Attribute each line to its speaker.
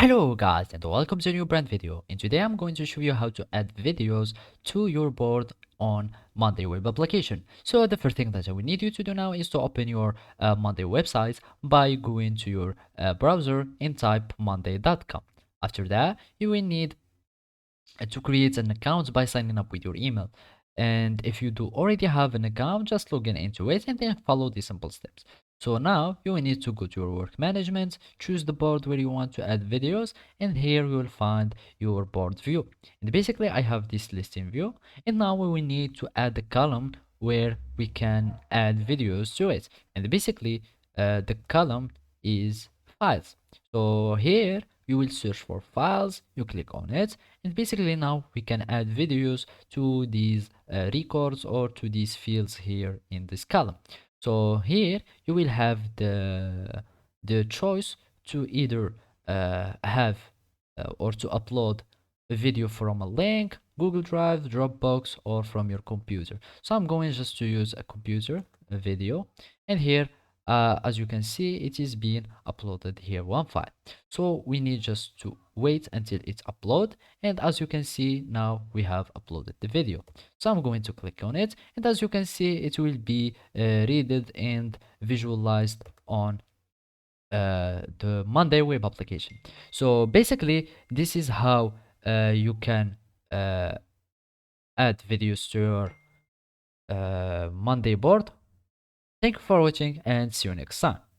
Speaker 1: Hello guys and welcome to a new brand video, and today I'm going to show you how to add videos to your board on Monday web application. So the first thing that I will need you to do now is to open your Monday website by going to your browser and type monday.com. After that you will need to create an account by signing up with your email. And if you do already have an account, just log in into it and then follow the simple steps. So now you will need to go to your work management, choose the board where you want to add videos, and here you will find your board view. And basically I have this listing view, and now we will need to add a column where we can add videos to it. And basically the column is files. So here you will search for files, you click on it, and basically now we can add videos to these records or to these fields here in this column. So here you will have the choice to either have or to upload a video from a link, Google Drive, Dropbox, or from your computer. So I'm going just to use a computer, a video, and here as you can see it is being uploaded here one file. So we need just to wait until it's upload, and as you can see now we have uploaded the video. So I'm going to click on it, and as you can see it will be read and visualized on the Monday web application. So basically this is how you can uh, add videos to your Monday board. Thank you for watching and see you next time.